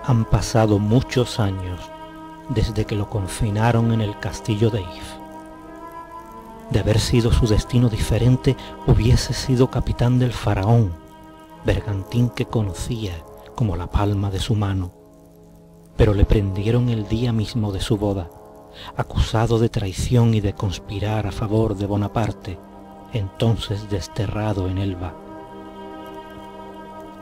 Han pasado muchos años desde que lo confinaron en el castillo de If. De haber sido su destino diferente, hubiese sido capitán del faraón, bergantín que conocía como la palma de su mano. Pero le prendieron el día mismo de su boda, acusado de traición y de conspirar a favor de Bonaparte, entonces desterrado en Elba.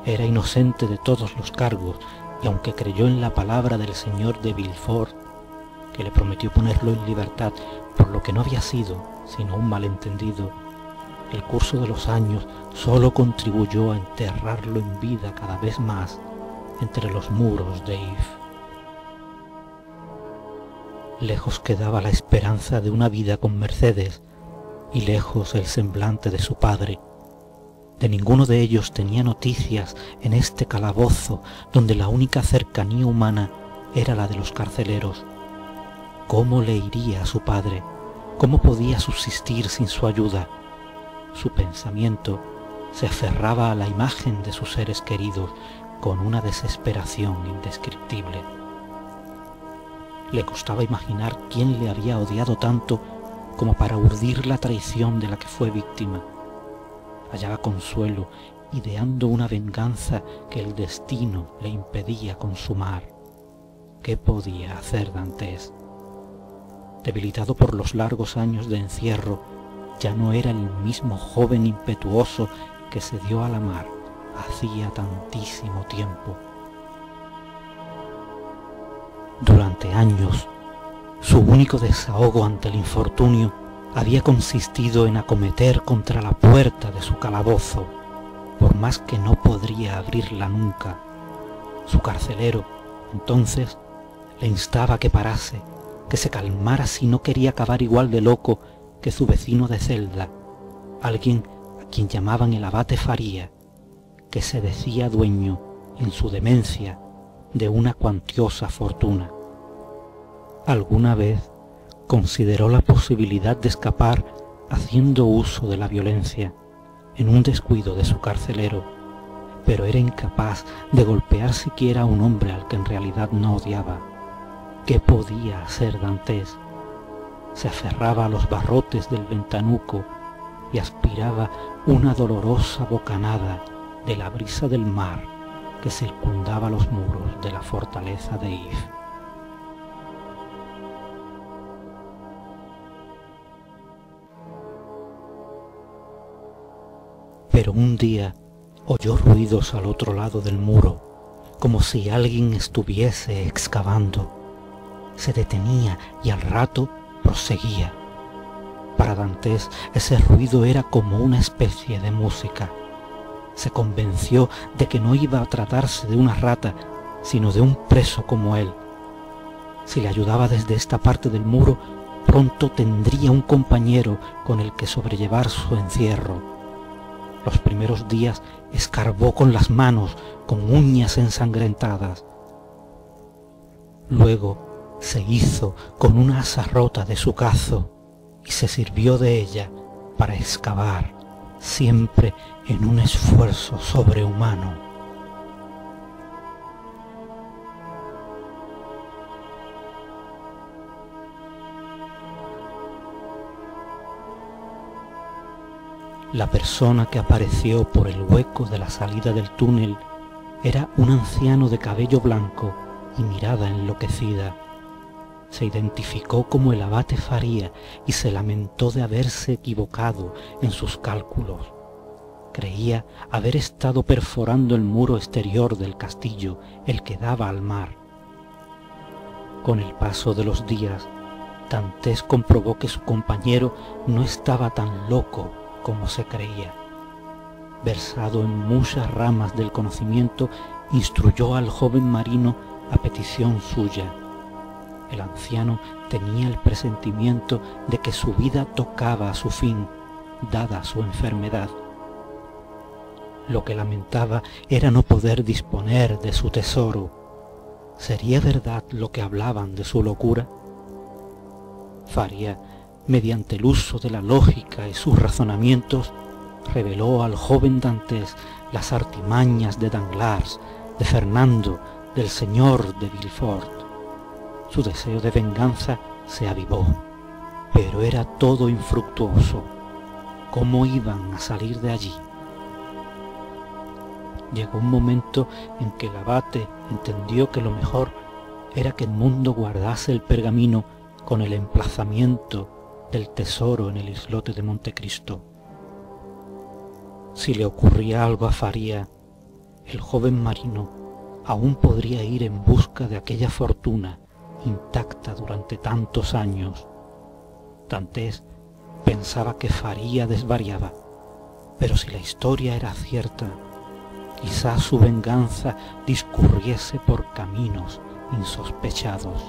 Era inocente de todos los cargos, y aunque creyó en la palabra del señor de Villefort, que le prometió ponerlo en libertad por lo que no había sido sino un malentendido, el curso de los años solo contribuyó a enterrarlo en vida cada vez más entre los muros de If. Lejos quedaba la esperanza de una vida con Mercedes y lejos el semblante de su padre. De ninguno de ellos tenía noticias en este calabozo donde la única cercanía humana era la de los carceleros. ¿Cómo le iría a su padre? ¿Cómo podía subsistir sin su ayuda? Su pensamiento se aferraba a la imagen de sus seres queridos con una desesperación indescriptible. Le costaba imaginar quién le había odiado tanto como para urdir la traición de la que fue víctima. Hallaba consuelo ideando una venganza que el destino le impedía consumar. ¿Qué podía hacer Dantes? Debilitado por los largos años de encierro, ya no era el mismo joven impetuoso que se dio a la mar hacía tantísimo tiempo. Durante años, su único desahogo ante el infortunio había consistido en acometer contra la puerta de su calabozo, por más que no podría abrirla nunca. Su carcelero, entonces, le instaba a que parase, que se calmara si no quería acabar igual de loco que su vecino de celda, alguien a quien llamaban el abate Faría, que se decía dueño, en su demencia, de una cuantiosa fortuna. Alguna vez consideró la posibilidad de escapar haciendo uso de la violencia, en un descuido de su carcelero, pero era incapaz de golpear siquiera a un hombre al que en realidad no odiaba. ¿Qué podía hacer Dantes? Se aferraba a los barrotes del ventanuco y aspiraba una dolorosa bocanada de la brisa del mar que circundaba los muros de la fortaleza de If. Pero un día oyó ruidos al otro lado del muro, como si alguien estuviese excavando. Se detenía y al rato proseguía. Para Dantes ese ruido era como una especie de música. Se convenció de que no iba a tratarse de una rata, sino de un preso como él. Si le ayudaba desde esta parte del muro, pronto tendría un compañero con el que sobrellevar su encierro. Los primeros días escarbó con las manos, con uñas ensangrentadas. Luego se hizo con una asa rota de su cazo y se sirvió de ella para excavar, siempre en un esfuerzo sobrehumano. La persona que apareció por el hueco de la salida del túnel era un anciano de cabello blanco y mirada enloquecida. Se identificó como el abate Faría y se lamentó de haberse equivocado en sus cálculos. Creía haber estado perforando el muro exterior del castillo, el que daba al mar. Con el paso de los días, Dantes comprobó que su compañero no estaba tan loco como se creía. Versado en muchas ramas del conocimiento, instruyó al joven marino a petición suya. El anciano tenía el presentimiento de que su vida tocaba a su fin, dada su enfermedad. Lo que lamentaba era no poder disponer de su tesoro. ¿Sería verdad lo que hablaban de su locura? Faría, mediante el uso de la lógica y sus razonamientos, reveló al joven Dantes las artimañas de Danglars, de Fernando, del señor de Villefort. Su deseo de venganza se avivó, pero era todo infructuoso. ¿Cómo iban a salir de allí? Llegó un momento en que el abate entendió que lo mejor era que Edmundo guardase el pergamino con el emplazamiento del tesoro en el islote de Montecristo. Si le ocurría algo a Faría, el joven marino aún podría ir en busca de aquella fortuna intacta durante tantos años. Dantes pensaba que Faría desvariaba, pero si la historia era cierta, quizás su venganza discurriese por caminos insospechados.